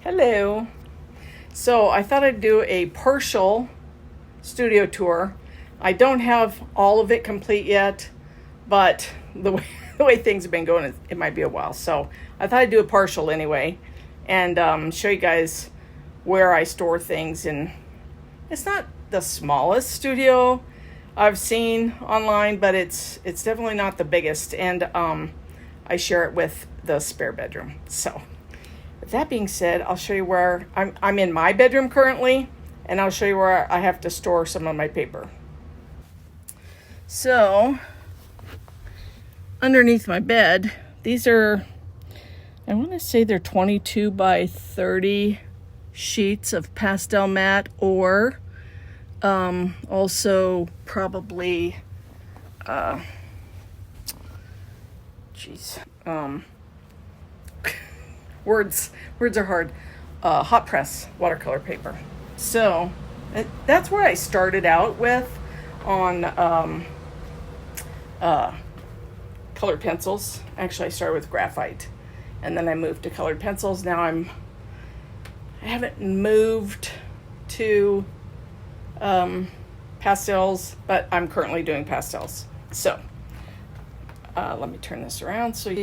Hello. So I thought I'd do a partial studio tour. I don't have all of it complete yet, but the way things have been going, it might be a while. So I thought I'd do a partial anyway and show you guys where I store things. And it's not the smallest studio I've seen online, but it's definitely not the biggest. And I share it with the spare bedroom. So with that being said, I'll show you where I'm in my bedroom currently, and I'll show you where I have to store some of my paper. So underneath my bed, these are, I want to say they're 22 by 30 sheets of pastel matte, or also probably words are hard. Hot press watercolor paper. So that's where I started out with on colored pencils. Actually, I started with graphite, and then I moved to colored pencils. Now I haven't moved to pastels, but I'm currently doing pastels. So let me turn this around so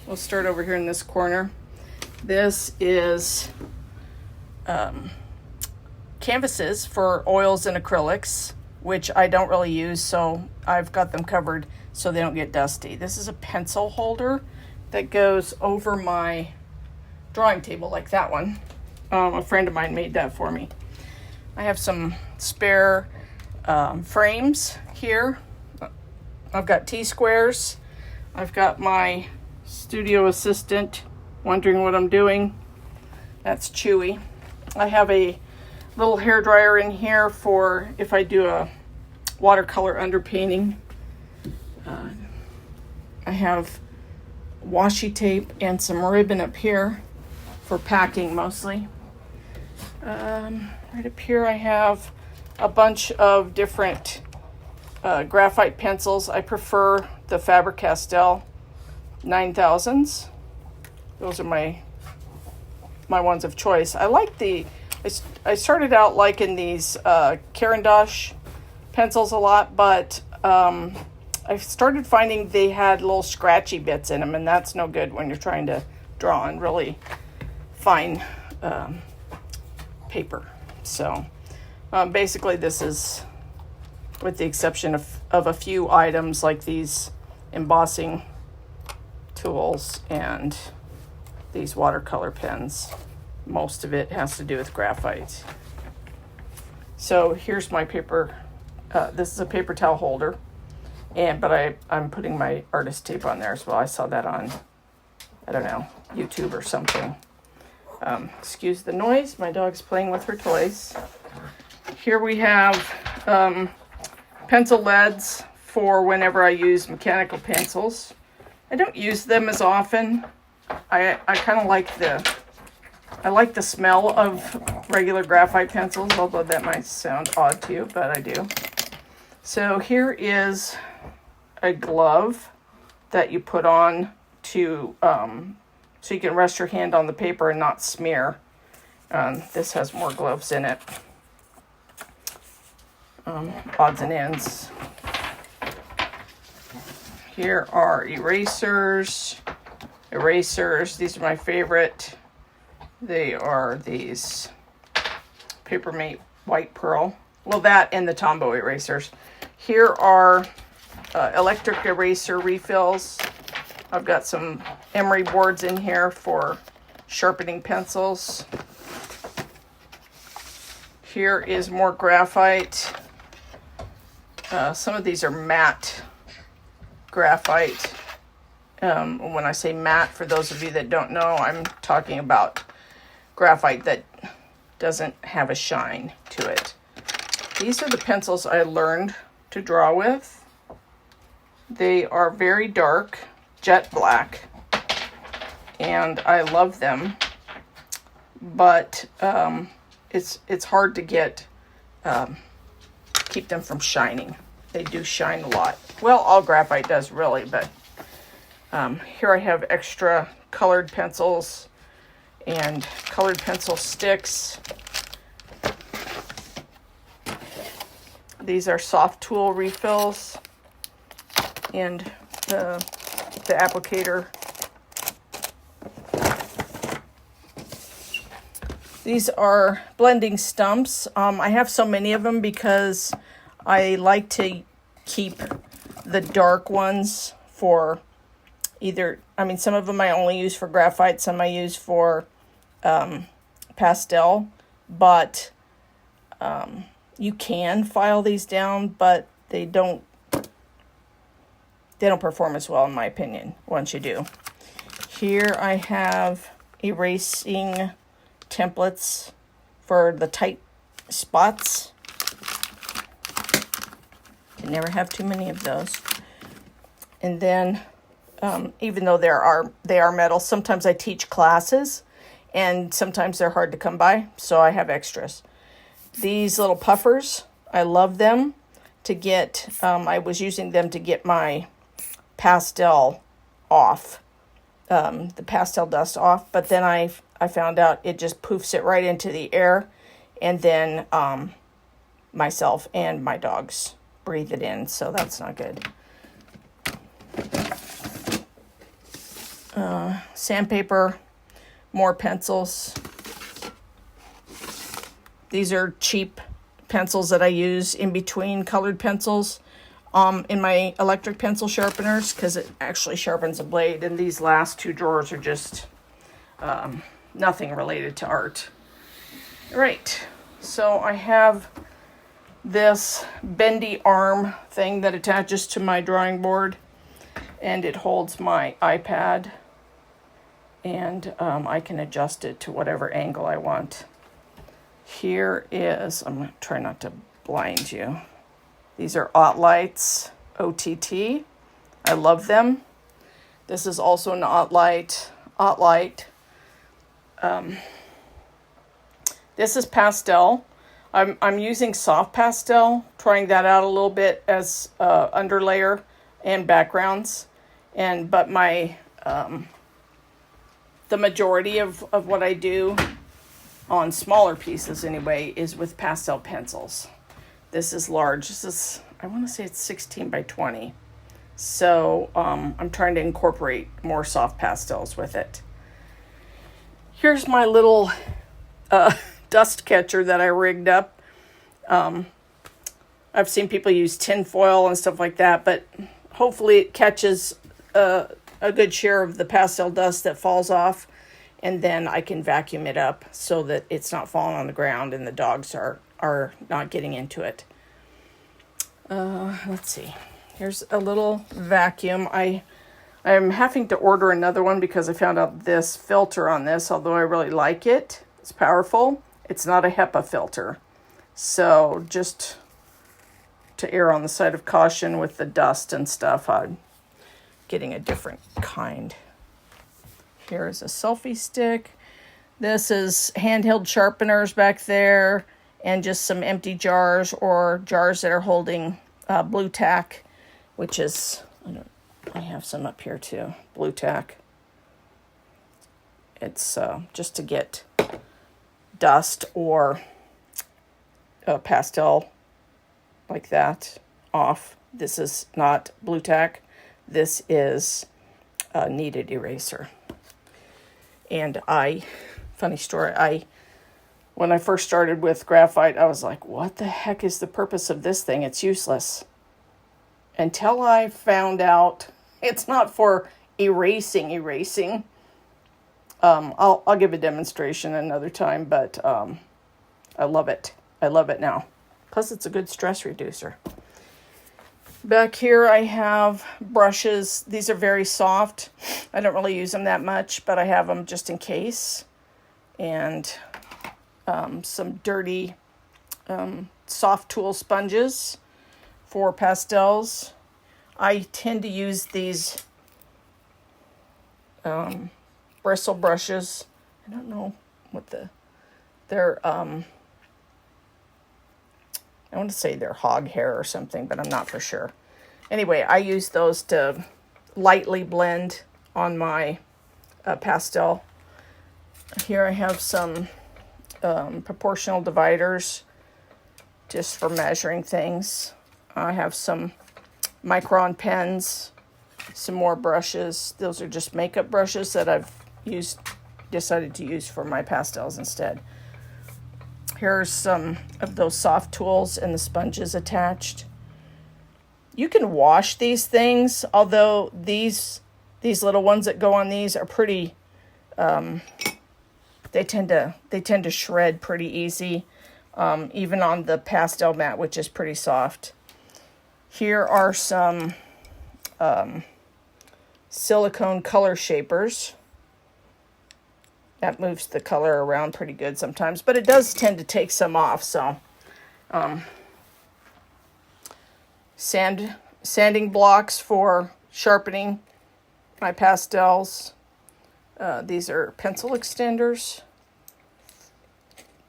we'll start over here in this corner. This is canvases for oils and acrylics, which I don't really use, so I've got them covered so they don't get dusty. This is a pencil holder that goes over my drawing table, like that one. A friend of mine made that for me. I have some spare frames here. I've got T-squares. I've got my studio assistant wondering what I'm doing. That's Chewy. I have a little hair dryer in here for if I do a watercolor underpainting. I have washi tape and some ribbon up here for packing mostly. Right up here I have a bunch of different graphite pencils. I prefer the Faber-Castell 9000s. Those are my ones of choice. I started out liking these Caran d'Ache pencils a lot, but I started finding they had little scratchy bits in them, and that's no good when you're trying to draw on really fine paper. So basically this is, with the exception of a few items like these embossing tools and these watercolor pens, most of it has to do with graphite. So here's my paper. This is a paper towel holder, but I'm putting my artist tape on there as well. I saw that on, I don't know, YouTube or something. Excuse the noise. My dog's playing with her toys. Here we have pencil leads for whenever I use mechanical pencils. I don't use them as often. I kind of like the smell of regular graphite pencils, although that might sound odd to you, but I do. So here is a glove that you put on to so you can rest your hand on the paper and not smear. This has more gloves in it. Odds and ends. Here are erasers. These are my favorite. They are these Papermate White Pearl. Well, that and the Tombow erasers. Here are electric eraser refills. I've got some emery boards in here for sharpening pencils. Here is more graphite. Some of these are matte graphite. When I say matte, for those of you that don't know, I'm talking about graphite that doesn't have a shine to it. These are the pencils I learned to draw with. They are very dark, jet black, and I love them, but it's hard to keep them from shining. They do shine a lot. Well, all graphite does really, but here I have extra colored pencils and colored pencil sticks. These are soft tool refills and the applicator. These are blending stumps. I have so many of them because I like to keep the dark ones for either, some of them I only use for graphite, some I use for pastel, but you can file these down, but they don't perform as well in my opinion once you do. Here I have erasing templates for the tight spots. Can never have too many of those. And then even though they are metal, sometimes I teach classes and sometimes they're hard to come by, so I have extras. These little puffers, I love them to get, I was using them to get my pastel off, the pastel dust off, but then I found out it just poofs it right into the air, and then myself and my dogs breathe it in, so that's not good. Sandpaper, more pencils. These are cheap pencils that I use in between colored pencils in my electric pencil sharpeners because it actually sharpens a blade, and these last two drawers are just nothing related to art. All right, so I have this bendy arm thing that attaches to my drawing board, and it holds my iPad, and I can adjust it to whatever angle I want. Here is, I'm going to try not to blind you. These are OttLights, OTT. I love them. This is also an OttLight. This is pastel. I'm using soft pastel, trying that out a little bit as underlayer and backgrounds. But my the majority of what I do on smaller pieces anyway is with pastel pencils. This is large. This is, I want to say it's 16 by 20. So I'm trying to incorporate more soft pastels with it. Here's my little dust catcher that I rigged up. I've seen people use tin foil and stuff like that, but hopefully it catches a good share of the pastel dust that falls off, and then I can vacuum it up so that it's not falling on the ground and the dogs are not getting into it. Let's see. Here's a little vacuum. I'm having to order another one because I found out this filter on this, although I really like it. It's powerful. It's not a HEPA filter. So just to err on the side of caution with the dust and stuff, I'm getting a different kind. Here is a selfie stick. This is handheld sharpeners back there, and just some empty jars or jars that are holding blue tack, which is, I have some up here too, blue tack. It's just to get dust or pastel like that off. This is not blue tack. This is a kneaded eraser. And funny story, when I first started with graphite, I was like, what the heck is the purpose of this thing? It's useless. Until I found out it's not for erasing. I'll give a demonstration another time, but I love it. I love it now. Plus, it's a good stress reducer. Back here, I have brushes. These are very soft. I don't really use them that much, but I have them just in case. And some dirty soft tool sponges for pastels. I tend to use these bristle brushes. I don't know what they're I want to say they're hog hair or something, but I'm not for sure. Anyway, I use those to lightly blend on my pastel. Here I have some proportional dividers just for measuring things. I have some Micron pens, some more brushes. Those are just makeup brushes that I've decided to use for my pastels instead. Here's some of those soft tools and the sponges attached. You can wash these things, although these little ones that go on these are pretty, they tend to shred pretty easy, even on the pastel mat, which is pretty soft. Here are some silicone color shapers. That moves the color around pretty good sometimes, but it does tend to take some off. So, sanding blocks for sharpening my pastels. These are pencil extenders.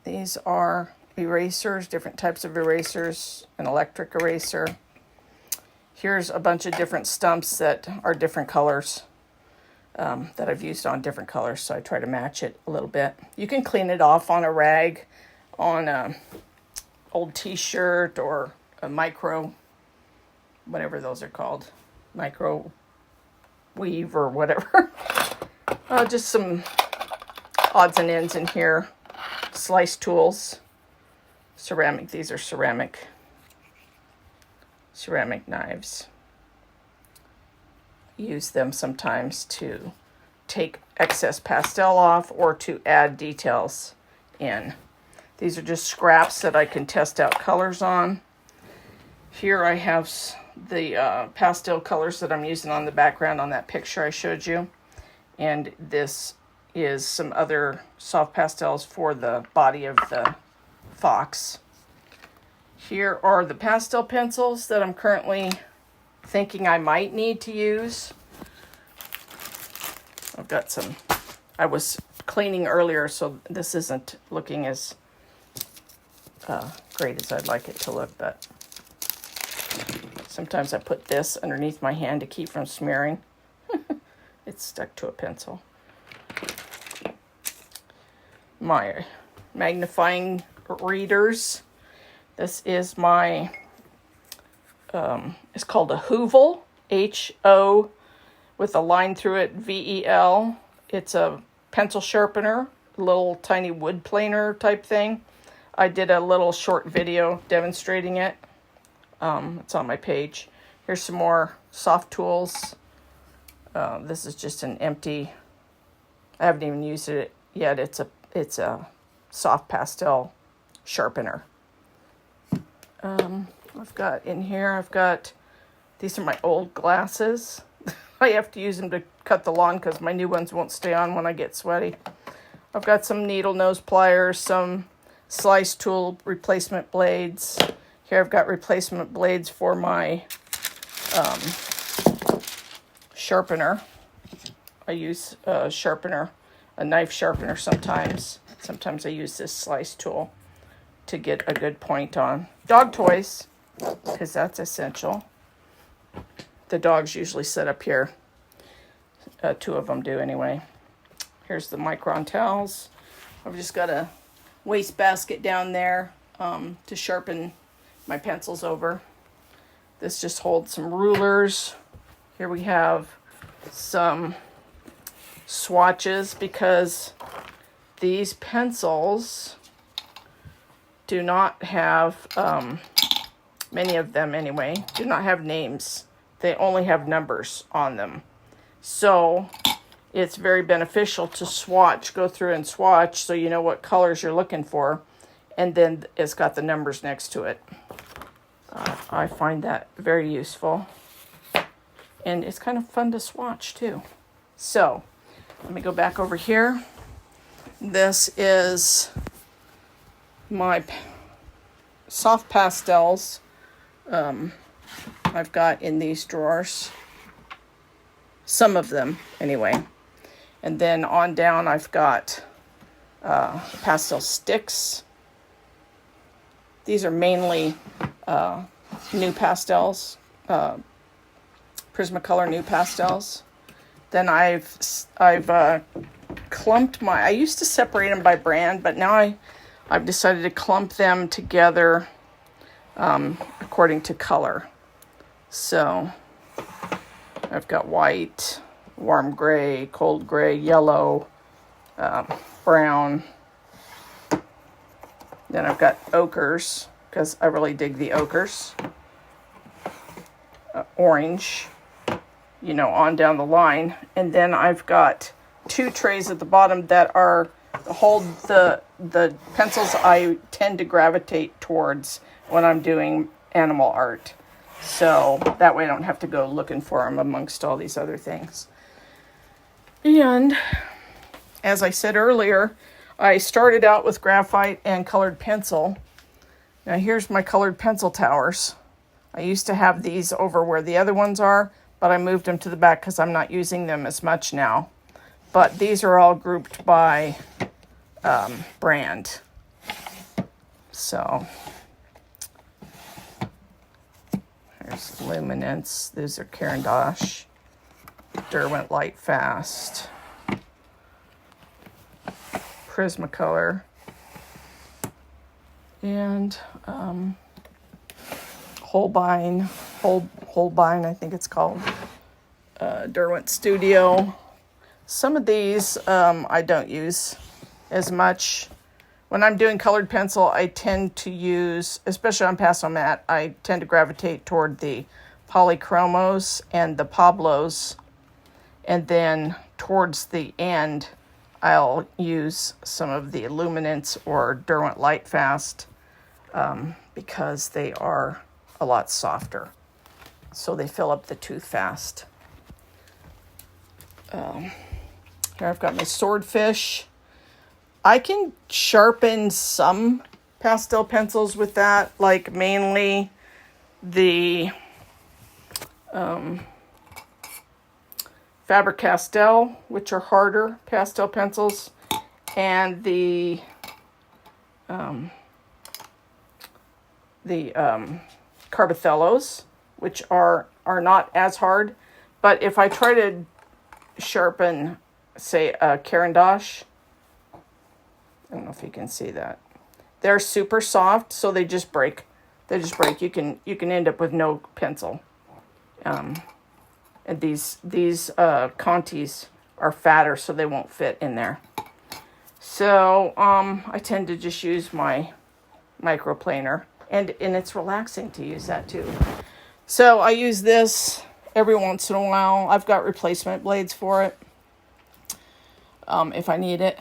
These are erasers, different types of erasers, an electric eraser. Here's a bunch of different stumps that are different colors. That I've used on different colors, so I try to match it a little bit. You can clean it off on a rag, on a old t-shirt, or a micro, whatever those are called, micro weave or whatever. Just some odds and ends in here. Slice tools, ceramic. These are ceramic knives. Use them sometimes to take excess pastel off or to add details in. These are just scraps that I can test out colors on. Here I have the pastel colors that I'm using on the background on that picture I showed you. And this is some other soft pastels for the body of the fox. Here are the pastel pencils that I'm currently thinking I might need to use. I've got some, I was cleaning earlier, so this isn't looking as great as I'd like it to look, but sometimes I put this underneath my hand to keep from smearing. It's stuck to a pencil. My magnifying readers. This is my it's called a Hoovel, H-O, with a line through it, V-E-L. It's a pencil sharpener, little tiny wood planer type thing. I did a little short video demonstrating it. It's on my page. Here's some more soft tools. This is just an empty, I haven't even used it yet. It's a soft pastel sharpener. I've got in here, these are my old glasses. I have to use them to cut the lawn because my new ones won't stay on when I get sweaty. I've got some needle nose pliers, some slice tool replacement blades. Here I've got replacement blades for my sharpener. I use a knife sharpener sometimes. Sometimes I use this slice tool to get a good point on dog toys, because that's essential. The dogs usually sit up here. Two of them do anyway. Here's the Micron towels. I've just got a waste basket down there to sharpen my pencils over. This just holds some rulers. Here we have some swatches, because these pencils do not have, many of them anyway, do not have names. They only have numbers on them. So it's very beneficial to swatch, go through and swatch so you know what colors you're looking for. And then it's got the numbers next to it. I find that very useful. And it's kind of fun to swatch too. So let me go back over here. This is my soft pastels. I've got in these drawers. Some of them anyway. And then on down I've got pastel sticks. These are mainly new pastels, Prismacolor new pastels. Then I've clumped I used to separate them by brand, but now I've decided to clump them together according to color. So I've got white, warm gray, cold gray, yellow, brown. Then I've got ochres, because I really dig the ochres. Orange, you know, on down the line. And then I've got 2 trays at the bottom that hold the pencils I tend to gravitate towards when I'm doing animal art. So that way I don't have to go looking for them amongst all these other things. And as I said earlier, I started out with graphite and colored pencil. Now here's my colored pencil towers. I used to have these over where the other ones are, but I moved them to the back because I'm not using them as much now. But these are all grouped by brand. So there's Luminance. These are Caran d'Ache. Derwent Lightfast. Prismacolor. And Holbein, I think it's called. Derwent Studio. Some of these I don't use as much. When I'm doing colored pencil, I tend to use, especially on Paso Mat, I tend to gravitate toward the Polychromos and the Pablos. And then towards the end, I'll use some of the Luminance or Derwent Lightfast because they are a lot softer. So they fill up the tooth fast. Here I've got my Swordfish. I can sharpen some pastel pencils with that, like mainly the Faber-Castell, which are harder pastel pencils, and the Carbothellos, which are not as hard. But if I try to sharpen, say, a Caran d'Ache, I don't know if you can see that. They're super soft, so they just break. They just break. You can end up with no pencil. And these Contis are fatter, so they won't fit in there. So I tend to just use my microplaner, and it's relaxing to use that too. So I use this every once in a while. I've got replacement blades for it if I need it.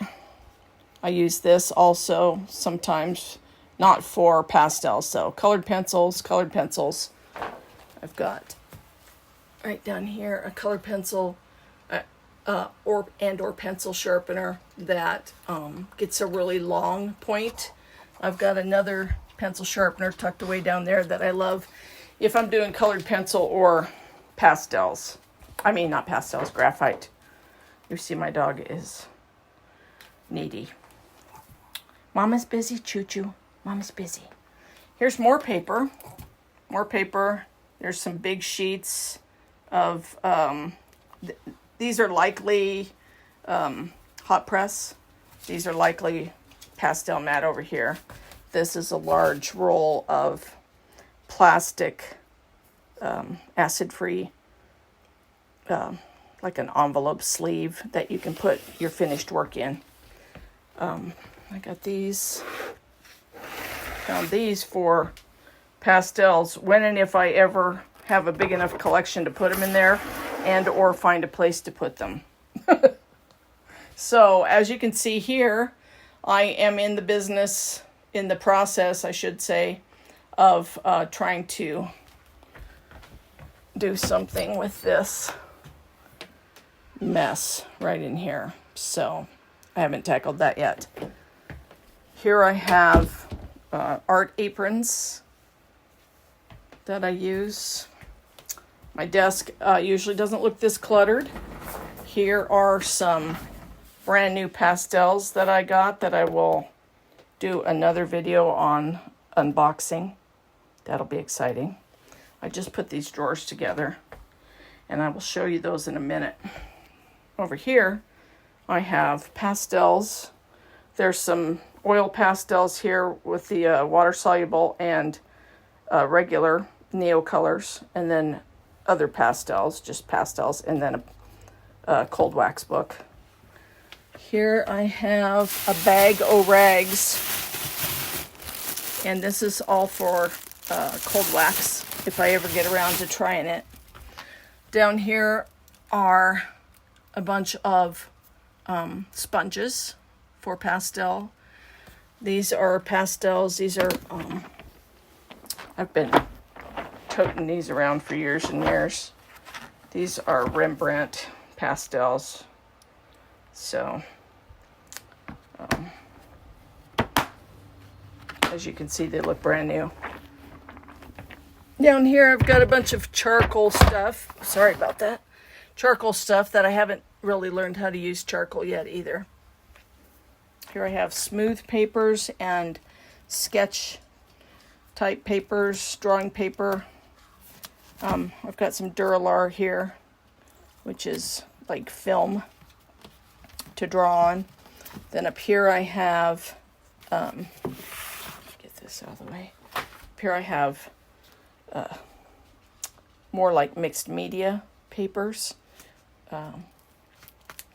I use this also sometimes, not for pastels. So colored pencils. I've got right down here a colored pencil or pencil sharpener that gets a really long point. I've got another pencil sharpener tucked away down there that I love if I'm doing colored pencil or pastels. I mean, not pastels, graphite. You see my dog is needy. Mama's busy, Choo-Choo. Mama's busy. Here's more paper. There's some big sheets of, these are likely hot press. These are likely pastel mat over here. This is a large roll of plastic, acid-free, like an envelope sleeve that you can put your finished work in. I got these. Found these for pastels when and if I ever have a big enough collection to put them in there and or find a place to put them. So as you can see here, I am in the process, I should say, of trying to do something with this mess right in here. So I haven't tackled that yet. Here I have art aprons that I use. My desk usually doesn't look this cluttered. Here are some brand new pastels that I got that I will do another video on unboxing. That'll be exciting. I just put these drawers together and I will show you those in a minute. Over here, I have pastels. There's some oil pastels here with the water-soluble and regular Neo colors, and then other pastels, just pastels, and then a cold wax book. Here I have a bag o' rags, and this is all for cold wax if I ever get around to trying it. Down here are a bunch of sponges for pastel. These are pastels. These are, I've been toting these around for years and years. These are Rembrandt pastels. So, as you can see, they look brand new. Down here, I've got a bunch of charcoal stuff. Sorry about that. Charcoal stuff that I haven't really learned how to use charcoal yet either. Here I have smooth papers and sketch type papers, drawing paper. I've got some Duralar here, which is like film to draw on. Then up here I have, get this out of the way. Up here I have more like mixed media papers,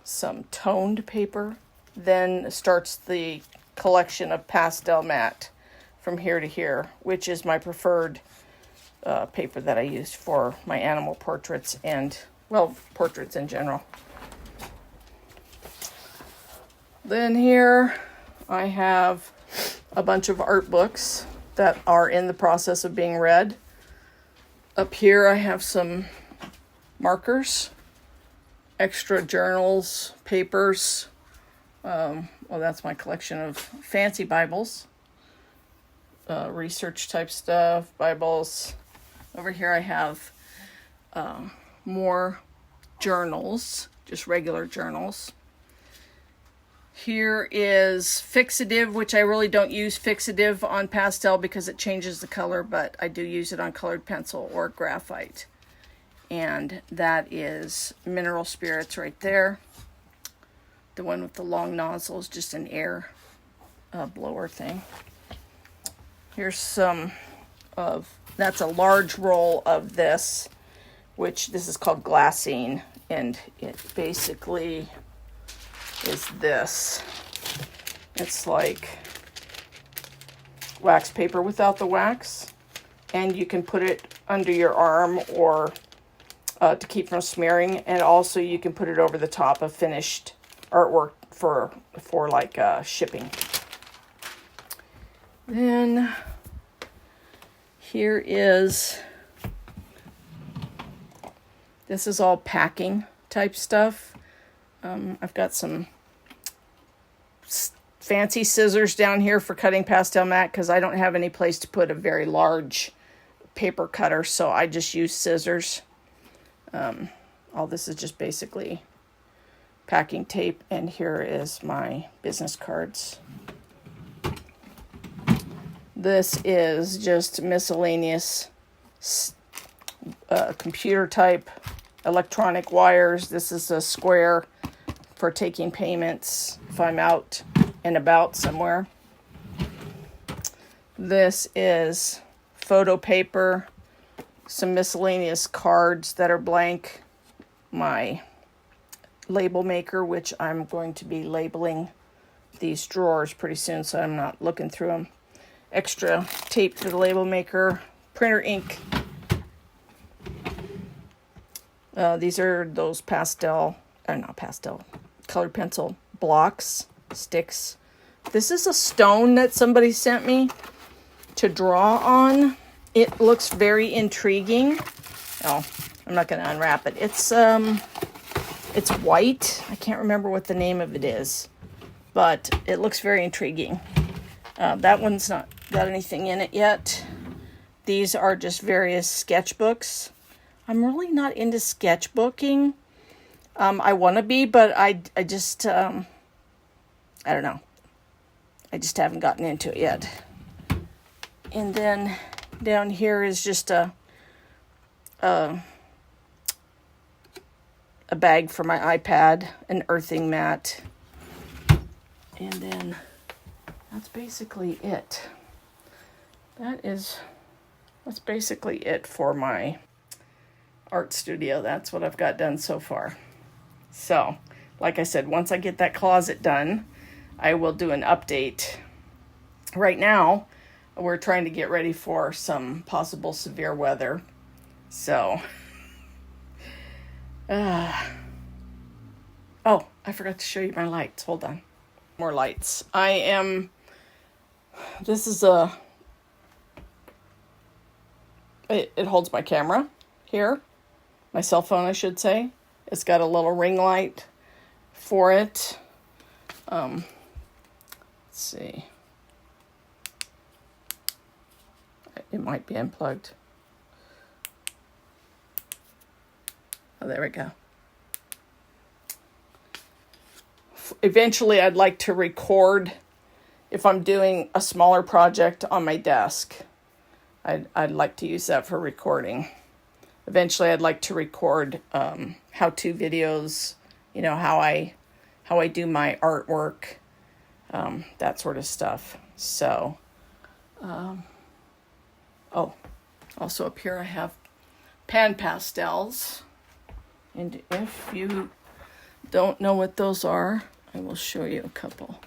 some toned paper. Then starts the collection of pastel matte from here to here, which is my preferred paper that I use for my animal portraits and, well, portraits in general. Then here I have a bunch of art books that are in the process of being read. Up here I have some markers, extra journals, papers. Well, that's my collection of fancy Bibles, research type stuff, Bibles. Over here I have more journals, just regular journals. Here is fixative, which I really don't use fixative on pastel because it changes the color, but I do use it on colored pencil or graphite. And that is Mineral Spirits right there. The one with the long nozzle is just an air blower thing. Here's some of, that's a large roll of this, which this is called glassine, and it basically is this. It's like wax paper without the wax, and you can put it under your arm or to keep from smearing, and also you can put it over the top of finished artwork for like shipping. Then here is, this is all packing type stuff. I've got some fancy scissors down here for cutting pastel matte because I don't have any place to put a very large paper cutter, so I just use scissors. All this is just basically packing tape, and here is my business cards. This is just miscellaneous computer type electronic wires. This is a square for taking payments if I'm out and about somewhere. This is photo paper, some miscellaneous cards that are blank, my label maker, which I'm going to be labeling these drawers pretty soon, so I'm not looking through them. Extra tape for the label maker, printer ink. These are those colored pencil blocks, sticks. This is a stone that somebody sent me to draw on. It looks very intriguing. Oh, I'm not going to unwrap it. It's white. I can't remember what the name of it is, but it looks very intriguing. That one's not got anything in it yet. These are just various sketchbooks. I'm really not into sketchbooking. I want to be, but I just, I don't know. I just haven't gotten into it yet. And then down here is just a a bag for my iPad, an earthing mat, and then that's basically it. That's basically it for my art studio. That's what I've got done so far. So, like I said, once I get that closet done, I will do an update. Right now, we're trying to get ready for some possible severe weather. So, oh, I forgot to show you my lights. Hold on. More lights. This is it holds my camera here. My cell phone, I should say. It's got a little ring light for it. Let's see. It might be unplugged. Oh, there we go. Eventually, I'd like to record if I'm doing a smaller project on my desk. I'd like to use that for recording. Eventually, I'd like to record how-to videos, how I do my artwork, that sort of stuff. So, also up here I have pan pastels. And if you don't know what those are, I will show you a couple.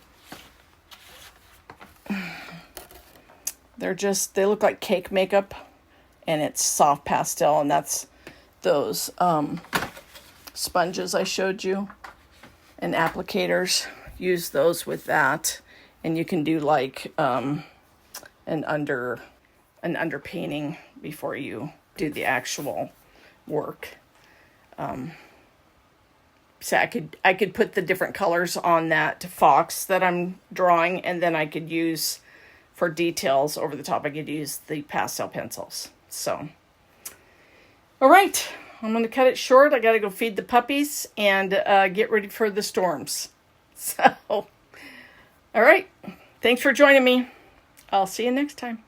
They look like cake makeup, and it's soft pastel, and that's those sponges I showed you and applicators. Use those with that, and you can do like an underpainting before you do the actual work. So I could put the different colors on that fox that I'm drawing, and then I could use, for details over the top, I could use the pastel pencils. So, all right, I'm going to cut it short. I got to go feed the puppies and get ready for the storms. So, all right, thanks for joining me. I'll see you next time.